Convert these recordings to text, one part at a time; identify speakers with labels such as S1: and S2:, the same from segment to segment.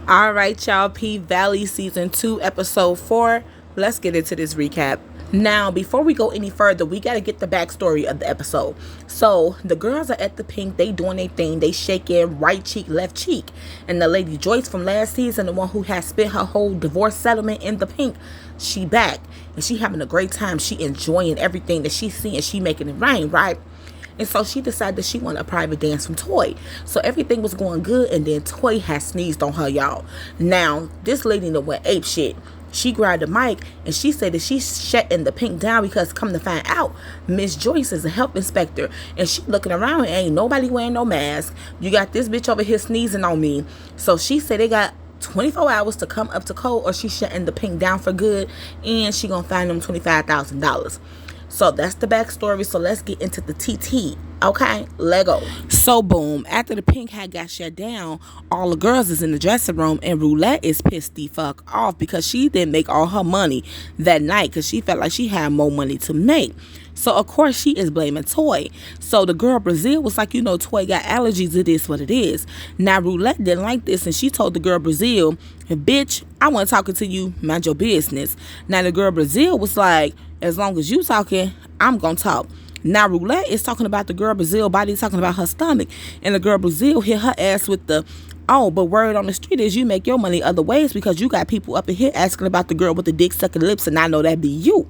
S1: All right, y'all. P Valley Season 2, Episode 4. Let's get into this recap. Now, before we go any further, we got to get the backstory of the episode. So, the girls are at the Pink. They doing their thing. They shaking right cheek, left cheek. And the lady Joyce from last season, the one who has spent her whole divorce settlement in the Pink, she back. And she having a great time. She enjoying everything that she's seeing. She making it rain, right? And so she decided that she wanted a private dance from Toy. So everything was going good, and then Toy had sneezed on her, y'all. Now, this lady that went ape shit. She grabbed the mic and she said that she's shutting the Pink down because come to find out, Miss Joyce is a health inspector and she looking around and ain't nobody wearing no mask. You got this bitch over here sneezing on me. So she said they got 24 hours to come up to code or she's shutting the Pink down for good and she gonna find them $25,000. So that's the backstory. So let's get into the TT. Okay, Lego. So boom, after the Pink had got shut down, all the girls is in the dressing room and Roulette is pissed the fuck off because she didn't make all her money that night because she felt like she had more money to make. So of course she is blaming Toy. So the girl Brazil was like, Toy got allergies, it is what it is. Now Roulette didn't like this and she told the girl Brazil, bitch, I want talking to you, mind your business. Now the girl Brazil was like, as long as you talking, I'm gonna talk. Now Roulette is talking about the girl Brazil body, talking about her stomach, and the girl Brazil hit her ass with the, oh, but word on the street is you make your money other ways because you got people up in here asking about the girl with the dick sucking lips, and I know that be you.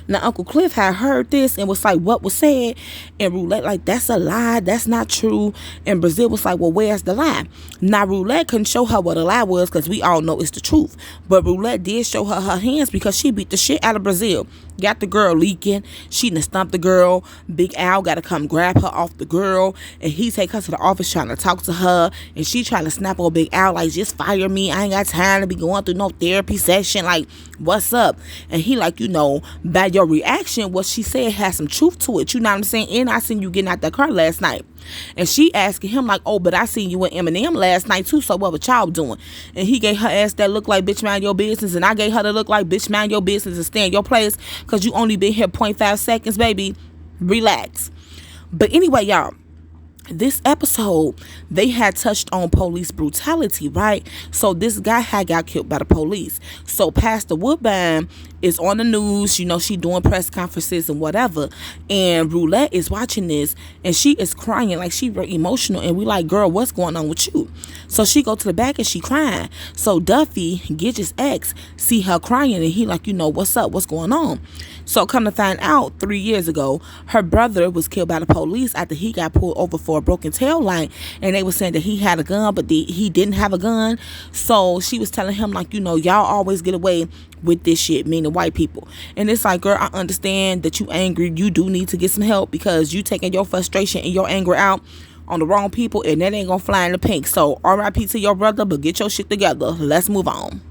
S1: Now Uncle Cliff had heard this and was like, what was said? And Roulette like, that's a lie, that's not true. And Brazil was like, well, where's the lie? Now Roulette couldn't show her what a lie was because we all know it's the truth, but Roulette did show her her hands because she beat the shit out of Brazil. Got the girl leaking. She done stumped the girl. Big Al got to come grab her off the girl, and he take her to the office trying to talk to her, and she trying to snap on Big Al like, just fire me, I ain't got time to be going through no therapy session, like, what's up? And he like, by your reaction, what she said has some truth to it, you know what I'm saying? And I seen you getting out that car last night. And she asking him like, oh, but I seen you with Eminem last night too, so what was y'all doing? And he gave her ass that look like, bitch, mind your business. And I gave her the look like, bitch, mind your business and stay in your place because you only been here 0.5 seconds, baby. Relax. But anyway, y'all, this episode, they had touched on police brutality, right? So this guy had got killed by the police. So Pastor Woodbine is on the news, she doing press conferences and whatever, and Roulette is watching this and she is crying, like she very emotional, and we like, girl, what's going on with you? So she go to the back and she crying. So Duffy, Gidget's ex, see her crying and he like, what's up, what's going on? So come to find out, 3 years ago, her brother was killed by the police after he got pulled over for a broken tail light, and they were saying that he had a gun, but he didn't have a gun. So she was telling him like, y'all always get away with this shit, meaning white people. And it's like, girl, I understand that you angry. You do need to get some help because you taking your frustration and your anger out on the wrong people, and that ain't gonna fly in the Pink. So RIP to your brother, but get your shit together. Let's move on.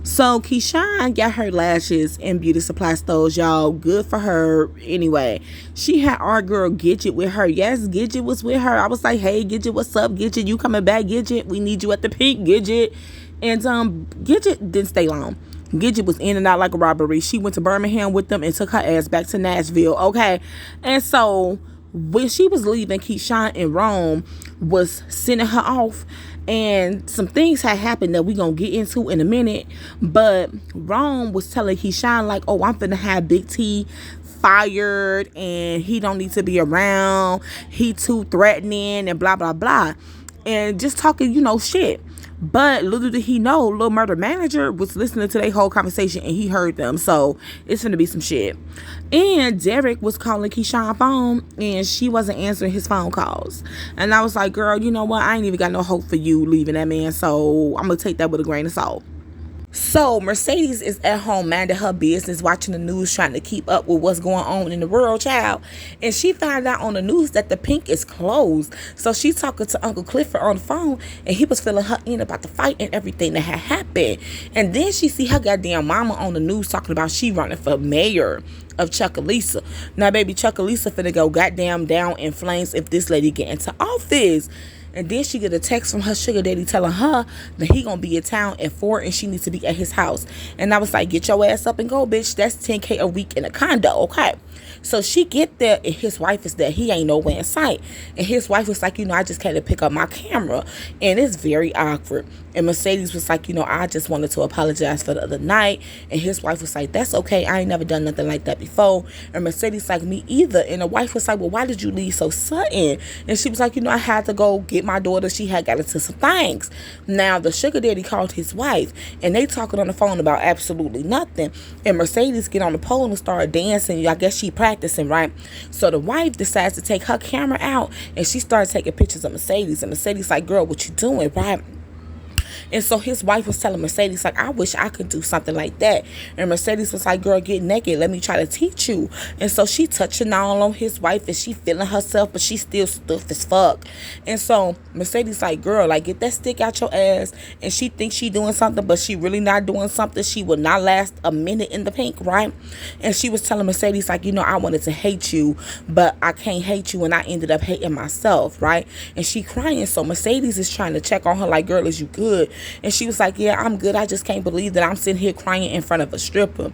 S1: So Keyshawn got her lashes in beauty supply stores, y'all. Good for her. Anyway, she had our girl Gidget with her. Yes, Gidget was with her. I was like, hey Gidget, what's up, Gidget? You coming back, Gidget? We need you at the Pink, Gidget. And Gidget didn't stay long. Gidget was in and out like a robbery. She went to Birmingham with them and took her ass back to Nashville. Okay. And so when she was leaving, Keyshawn in Rome was sending her off, and some things had happened that we gonna get into in a minute. But Rome was telling Keyshawn like, oh, I'm finna have Big T fired and he don't need to be around, he too threatening and blah blah blah, and just talking shit. But little did he know, Lil Murder Manager was listening to their whole conversation and he heard them. So it's gonna be some shit. And Derek was calling Keyshawn's phone and she wasn't answering his phone calls. And I was like, girl, you know what? I ain't even got no hope for you leaving that man. So I'm gonna take that with a grain of salt. So Mercedes is at home minding her business, watching the news, trying to keep up with what's going on in the world, child. And she found out on the news that the Pink is closed. So she's talking to Uncle Clifford on the phone, and he was filling her in about the fight and everything that had happened. And then she see her goddamn mama on the news talking about she running for mayor of Chucalissa. Now, baby, Chucalissa finna go goddamn down in flames if this lady get into office. And then she get a text from her sugar daddy telling her that he gonna be in town at 4 and she needs to be at his house. And I was like, get your ass up and go, bitch. That's 10K a week in a condo, okay? So she get there and his wife is there. He ain't nowhere in sight. And his wife was like, I just came to pick up my camera. And it's very awkward. And Mercedes was like, I just wanted to apologize for the other night. And his wife was like, that's okay. I ain't never done nothing like that before. And Mercedes like, me either. And the wife was like, well, why did you leave so sudden? And she was like, I had to go get my daughter. She had got into some things. Now, the sugar daddy called his wife. And they talking on the phone about absolutely nothing. And Mercedes get on the pole and start dancing. I guess she practicing, right? So the wife decides to take her camera out. And she starts taking pictures of Mercedes. And Mercedes like, girl, what you doing, right? And so his wife was telling Mercedes, like, I wish I could do something like that. And Mercedes was like, girl, get naked. Let me try to teach you. And so she touching all on his wife and she feeling herself, but she still stuffed as fuck. And so Mercedes like, girl, like, get that stick out your ass. And she thinks she doing something, but she really not doing something. She would not last a minute in the pink, right? And she was telling Mercedes, like, I wanted to hate you, but I can't hate you. And I ended up hating myself, right? And she crying. So Mercedes is trying to check on her like, girl, is you good? And she was like, yeah, I'm good. I just can't believe that I'm sitting here crying in front of a stripper.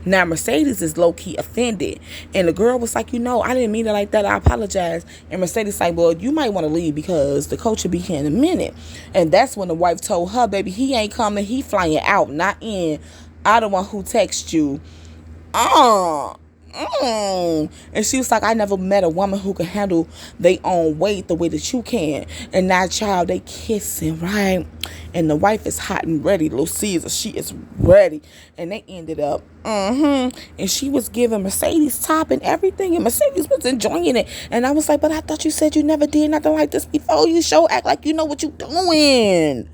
S1: Now, Mercedes is low-key offended. And the girl was like, I didn't mean it like that. I apologize. And Mercedes like, well, you might want to leave because the coach will be here in a minute. And that's when the wife told her, baby, he ain't coming. He flying out, not in. I the one who text you. And she was like, I never met a woman who can handle their own weight the way that you can. And now, child, they kissing, right? And the wife is hot and ready. Little Caesar, she is ready. And they ended up, and she was giving Mercedes top and everything. And Mercedes was enjoying it. And I was like, but I thought you said you never did nothing like this before. You act like you know what you doing.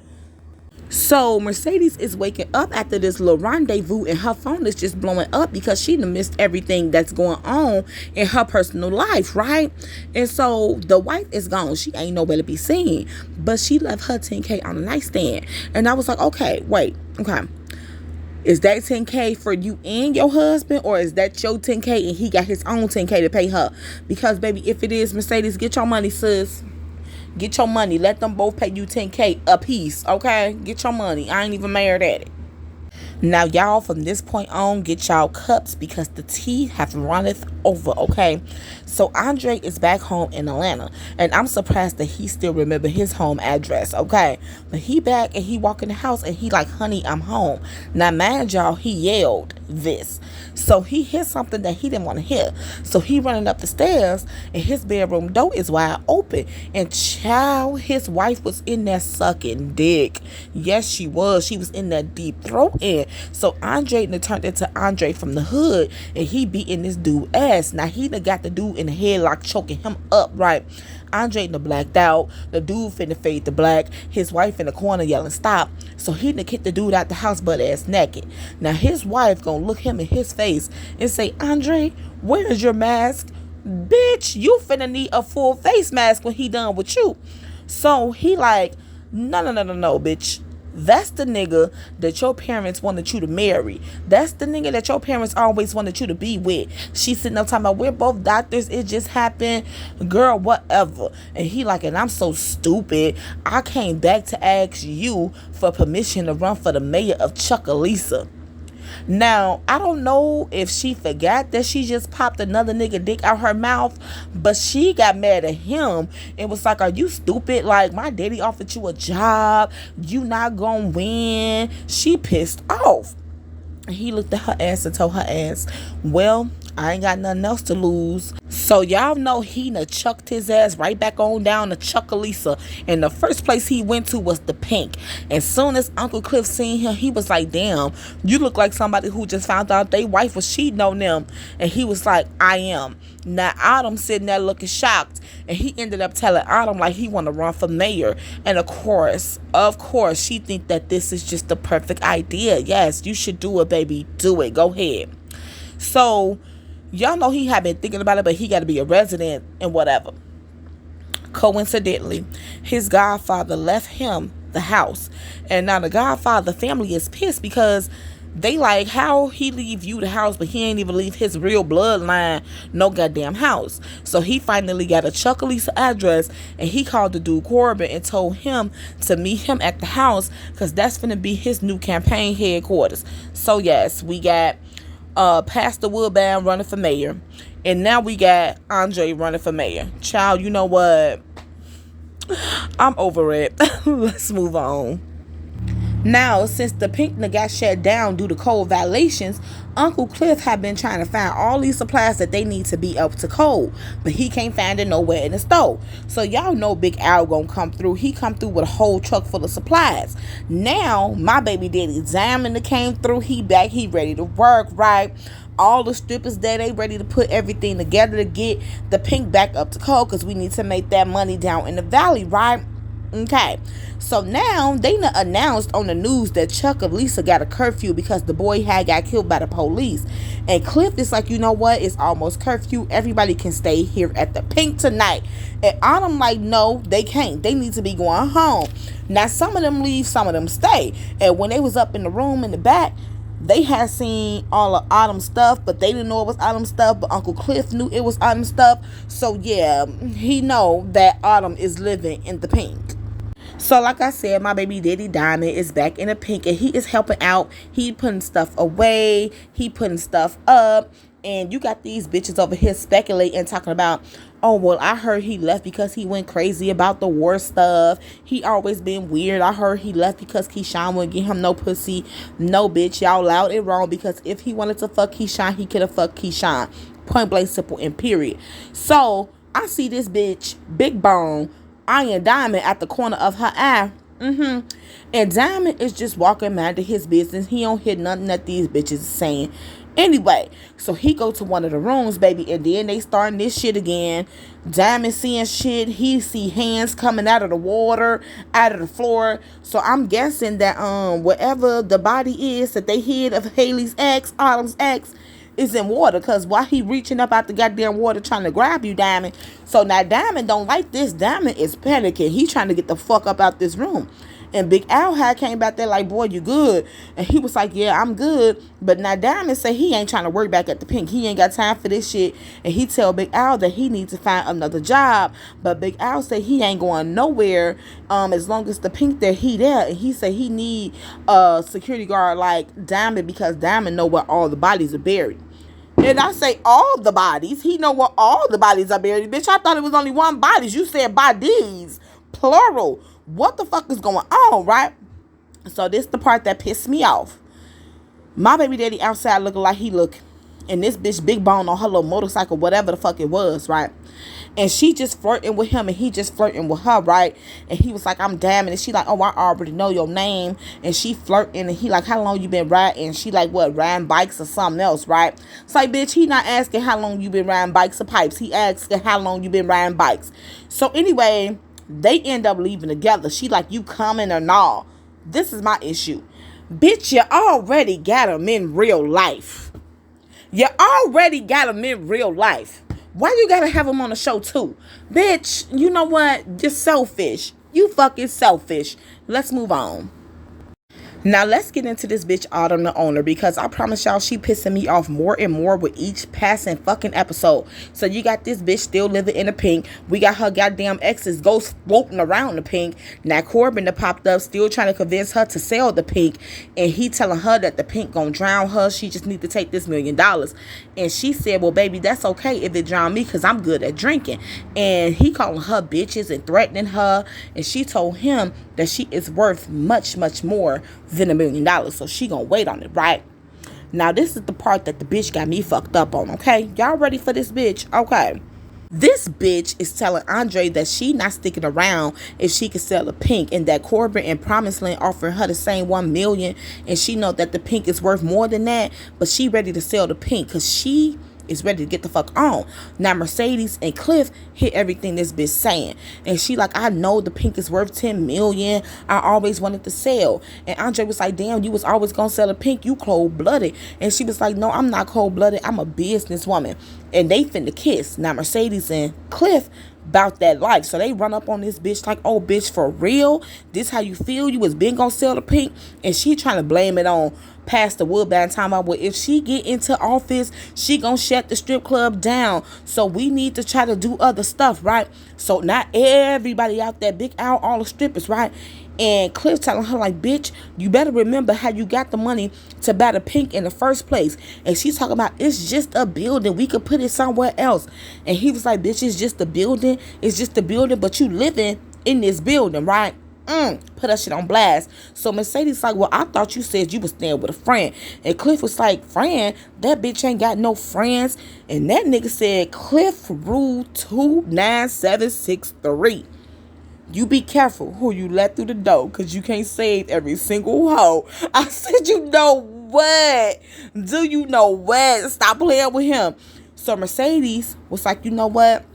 S1: So Mercedes is waking up after this little rendezvous and her phone is just blowing up because she done missed everything that's going on in her personal life, right? And so the wife is gone. She ain't nowhere to be seen. But she left her 10K on the nightstand. And I was like, okay, wait, okay. Is that 10K for you and your husband, or is that your 10K and he got his own 10K to pay her? Because, baby, if it is, Mercedes, get your money, sis. Get your money. Let them both pay you 10K a piece, okay? Get your money. I ain't even married at it. Now, y'all, from this point on, get y'all cups because the tea hath runneth over, okay? So, Andre is back home in Atlanta, and I'm surprised that he still remember his home address, okay? But he back, and he walk in the house, and he like, honey, I'm home. Now, mind y'all, he yelled this. So, he heard something that he didn't want to hear. So, he running up the stairs, and his bedroom door is wide open. And, child, his wife was in there sucking dick. Yes, she was. She was in that deep throat in. So Andre done turned into Andre from the hood, and he beating this dude ass. Now he done got the dude in the headlock choking him up, right? Andre done blacked out. The dude finna fade to black. His wife in the corner yelling stop. So he done kicked the dude out the house butt ass naked. Now his wife gonna look him in his face and say, Andre, where's your mask? Bitch, you finna need a full face mask when he done with you. So he like, no, bitch. That's the nigga that your parents wanted you to marry. That's the nigga that your parents always wanted you to be with. She sitting up talking about, we're both doctors. It just happened. Girl, whatever. And he like, and I'm so stupid. I came back to ask you for permission to run for the mayor of Chucalissa. Now, I don't know if she forgot that she just popped another nigga dick out her mouth, but she got mad at him and was like, are you stupid? Like, my daddy offered you a job. You not gonna win. She pissed off. He looked at her ass and told her ass, well, I ain't got nothing else to lose. So y'all know he done chucked his ass right back on down to Chucalissa. And the first place he went to was the Pink. As soon as Uncle Cliff seen him, he was like, damn, you look like somebody who just found out their wife was cheating on them. And he was like, I am. Now Autumn sitting there looking shocked. And he ended up telling Autumn like he want to run for mayor. And of course, she think that this is just the perfect idea. Yes, you should do it, baby. Do it. Go ahead. So y'all know he had been thinking about it, but he got to be a resident and whatever. Coincidentally, his godfather left him the house. And now the godfather family is pissed because They like, how he leave you the house, but he ain't even leave his real bloodline no goddamn house. So he finally got a Chuckalisa address, and he called the dude Corbin and told him to meet him at the house, because that's gonna be his new campaign headquarters. So yes, we got Pastor Woodbound running for mayor, and now we got Andre running for mayor. Child, you know what? I'm over it. Let's move on. Now, since the Pink got shut down due to code violations, Uncle Cliff have been trying to find all these supplies that they need to be up to code, but he can't find it nowhere in the store. So y'all know Big Al gonna come through. He come through with a whole truck full of supplies. Now, my baby daddy Diamond came through. He back. He ready to work, right? All the strippers there, they ready to put everything together to get the Pink back up to code, because we need to make that money down in the valley, right? Okay, so now they announced on the news that Chuck of Lisa got a curfew because the boy had got killed by the police. And Cliff is like, you know what? It's almost curfew. Everybody can stay here at the Pink tonight. And Autumn like, no, they can't. They need to be going home. Now, some of them leave, some of them stay. And when they was up in the room in the back, they had seen all of Autumn's stuff, but they didn't know it was Autumn's stuff. But Uncle Cliff knew it was Autumn's stuff. So, yeah, he know that Autumn is living in the Pink. So like I said, my baby daddy Diamond is back in the Pink, and he is helping out. He putting stuff away. He putting stuff up. And you got these bitches over here speculating, talking about, oh, well, I heard he left because he went crazy about the war stuff. He always been weird. I heard he left because Keyshawn wouldn't give him no pussy. No, bitch, y'all loud and wrong, because if he wanted to fuck Keyshawn, he could have fucked Keyshawn. Point blank, simple, and period. So I see this bitch, Big Bone, eyeing Diamond at the corner of her eye. And Diamond is just walking mad to his business. He don't hear nothing that these bitches is saying. Anyway, so he go to one of the rooms, baby, and then they starting this shit again. Diamond seeing shit. He see hands coming out of the water, out of the floor. So I'm guessing that whatever the body is that they hid of Haley's ex, Autumn's ex, is in water, because why he reaching up out the goddamn water trying to grab you, Diamond? So now Diamond don't like this. Diamond is panicking. He trying to get the fuck up out this room. And Big Al had came back there like, boy, you good? And he was like, yeah, I'm good. But now Diamond say he ain't trying to work back at the Pink. He ain't got time for this shit. And he tell Big Al that he needs to find another job. But Big Al say he ain't going nowhere as long as the Pink there, he there. And he say he need a security guard like Diamond, because Diamond know where all the bodies are buried. And I say all the bodies. He know where all the bodies are buried. Bitch, I thought it was only one bodies. You said bodies. Plural. What the fuck is going on, right? So this the part that pissed me off. My baby daddy outside looking like he look. And this bitch Big Bone on her little motorcycle, whatever the fuck it was, right? And she just flirting with him, and he just flirting with her, right? And he was like, I'm Diamond. And she like, oh, I already know your name. And she flirting, and he like, how long you been riding? And she like, what, riding bikes or something else, right? It's like, bitch, he not asking how long you been riding bikes or pipes. He asking how long you been riding bikes. So anyway, they end up leaving together. She like, you coming or not? This is my issue. Bitch, you already got him in real life. You already got him in real life. Why you gotta have him on the show too? Bitch, you know what? You're selfish. You fucking selfish. Let's move on. Now, let's get into this bitch Autumn, the owner, because I promise y'all she pissing me off more and more with each passing fucking episode. So you got this bitch still living in the Pink. We got her goddamn exes ghost floating around the Pink. Now Corbin that popped up still trying to convince her to sell the Pink, and he telling her that the Pink gonna drown her. She just need to take this $1 million. And she said, well, baby, that's okay if it drown me, because I'm good at drinking. And he calling her bitches and threatening her. And she told him that she is worth much, much more than $1 million. So she gonna wait on it, right? Now, this is the part that the bitch got me fucked up on, okay? Y'all ready for this bitch? Okay. This bitch is telling Andre that she not sticking around if she can sell the Pink, and that Corbin and Promised Land offering her the same $1 million, and she know that the Pink is worth more than that, but she ready to sell the Pink because she is ready to get the fuck on. Now Mercedes and Cliff hit everything this bitch saying, and she like, I know the Pink is worth $10 million. I always wanted to sell. And Andre was like, damn, you was always gonna sell the Pink, you cold-blooded. And she was like, no, I'm not cold-blooded, I'm a businesswoman. And they finna kiss. Now Mercedes and Cliff about that life. So they run up on this bitch like, oh, bitch, for real? This how you feel? You was been gonna sell the pink? And she trying to blame it on Pastor Woodbine, time about, well, if she get into office, she gonna shut the strip club down. So we need to try to do other stuff, right? So not everybody out there, big out, all the strippers, right? And Cliff telling her like, bitch, you better remember how you got the money to buy the pink in the first place. And she's talking about, it's just a building. We could put it somewhere else. And he was like, bitch, it's just a building. It's just a building, but you living in this building, right? Put that shit on blast. So Mercedes like, well, I thought you said you was staying with a friend. And Cliff was like, friend? That bitch ain't got no friends. And that nigga said, Cliff rule 29763. You be careful who you let through the door, because you can't save every single hoe. I said, you know what? Do you know what? Stop playing with him. So Mercedes was like, you know what?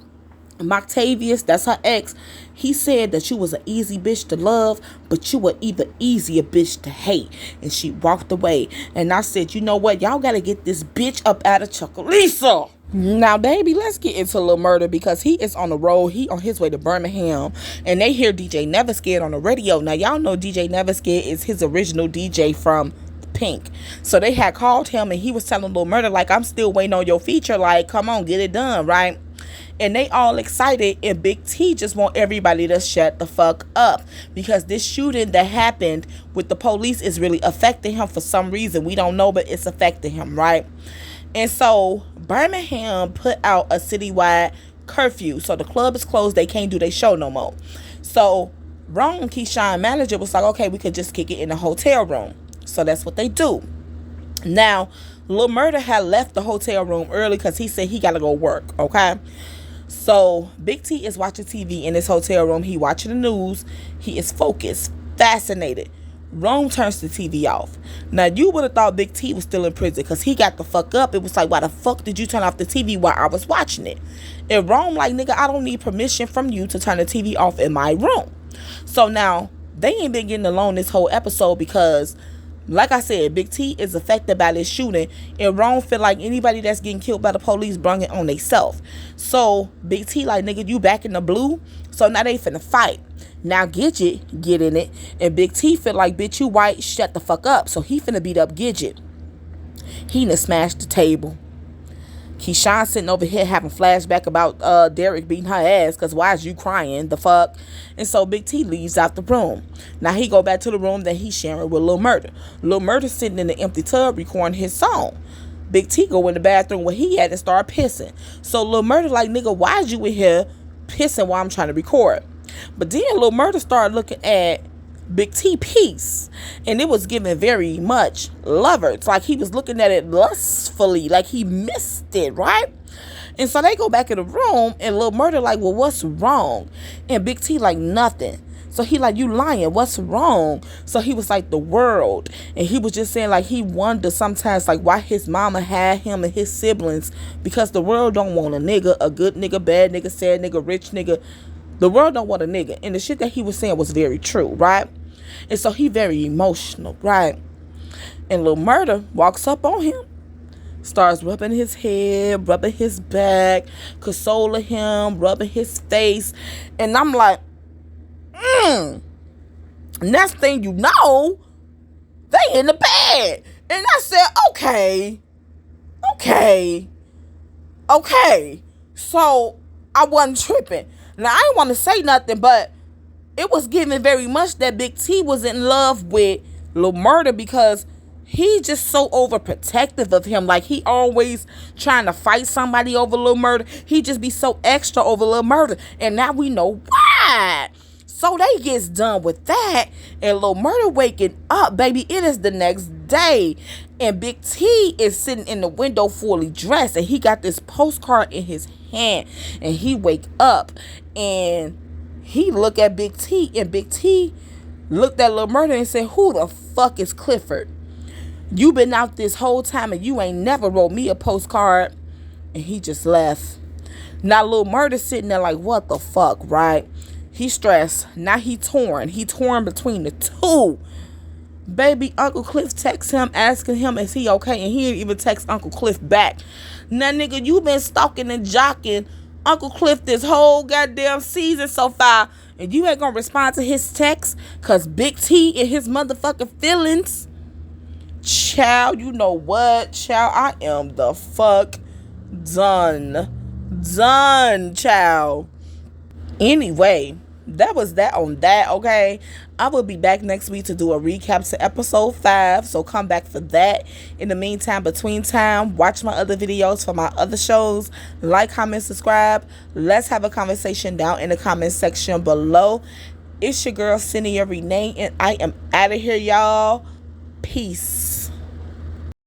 S1: Octavius, that's her ex, he said that you was an easy bitch to love, but you were even easier bitch to hate. And she walked away. And I said, you know what? Y'all got to get this bitch up out of Chuckalisa. Now, baby, let's get into Lil Murda, because he is on the road. He on his way to Birmingham, and they hear DJ Never Scared on the radio. Now, y'all know DJ Never Scared is his original DJ from Pink. So they had called him, and he was telling Lil Murda, like, I'm still waiting on your feature. Like, come on, get it done, right? And they all excited, and Big T just want everybody to shut the fuck up, because this shooting that happened with the police is really affecting him for some reason. We don't know, but it's affecting him, right? And so Birmingham put out a citywide curfew. So the club is closed. They can't do their show no more. So Ron, Keyshawn manager, was like, okay, we could just kick it in the hotel room. So that's what they do. Now, Lil Murda had left the hotel room early because he said he got to go work, okay? So Big T is watching TV in his hotel room. He watching the news. He is focused, fascinated. Rome turns the TV off. Now, you would have thought Big T was still in prison because he got the fuck up. It was like, why the fuck did you turn off the TV while I was watching it? And Rome like, nigga, I don't need permission from you to turn the TV off in my room. So now, they ain't been getting along this whole episode because, like I said, Big T is affected by this shooting, and Rome feel like anybody that's getting killed by the police brung it on theyself. So Big T like, nigga, you back in the blue? So now they finna fight. Now Gidget get in it, and Big T feel like, bitch, you white, shut the fuck up. So he finna beat up Gidget. He done smashed the table. Keyshawn sitting over here having flashback about Derek beating her ass, because why is you crying? The fuck? And so Big T leaves out the room. Now he go back to the room that he's sharing with Lil Murda. Lil Murda sitting in the empty tub recording his song. Big T go in the bathroom where he had and start pissing. So Lil Murda like, nigga, why is you in here pissing while I'm trying to record? But then Lil Murda started looking at Big T piece, and it was giving very much lover. It's like he was looking at it lustfully, like he missed it, right? And so they go back in the room, and Lil Murda like, well, what's wrong? And Big T like, nothing. So he like, you lying, what's wrong? So he was like, the world. And he was just saying like, he wondered sometimes like why his mama had him and his siblings, because the world don't want a nigga, a good nigga, bad nigga, sad nigga, rich nigga. The world don't want a nigga. And the shit that he was saying was very true, right? And so he very emotional, right? And Lil Murda walks up on him, starts rubbing his head, rubbing his back, consoling him, rubbing his face. And I'm like, next thing you know, they in the bed. And I said, okay. So I wasn't tripping. Now, I didn't want to say nothing, but it was giving very much that Big T was in love with Lil Murda, because he just so overprotective of him. Like, he always trying to fight somebody over Lil Murda. He just be so extra over Lil Murda. And now we know why. So they gets done with that, and Lil Murda waking up, baby. It is the next day, and Big T is sitting in the window fully dressed, and he got this postcard in his hand, and he wake up, and he look at Big T, and Big T looked at Lil Murda and said, who the fuck is Clifford? You been out this whole time, and you ain't never wrote me a postcard. And he just left. Now Lil Murda sitting there like, what the fuck, right? He stressed. Now he torn. He torn between the two. Baby, Uncle Cliff texts him asking him, is he okay? And he didn't even text Uncle Cliff back. Now, nigga, you been stalking and jocking Uncle Cliff this whole goddamn season so far, and you ain't gonna respond to his text because Big T and his motherfucking feelings. Child, you know what? Child, I am the fuck done. Done, child. Anyway, that was that on that, okay? I will be back next week to do a recap to episode 5, so come back for that. In the meantime, between time, watch my other videos for my other shows. Like, comment, subscribe. Let's have a conversation down in the comment section below. It's your girl, Cynthia Renee, and I am out of here, y'all. Peace.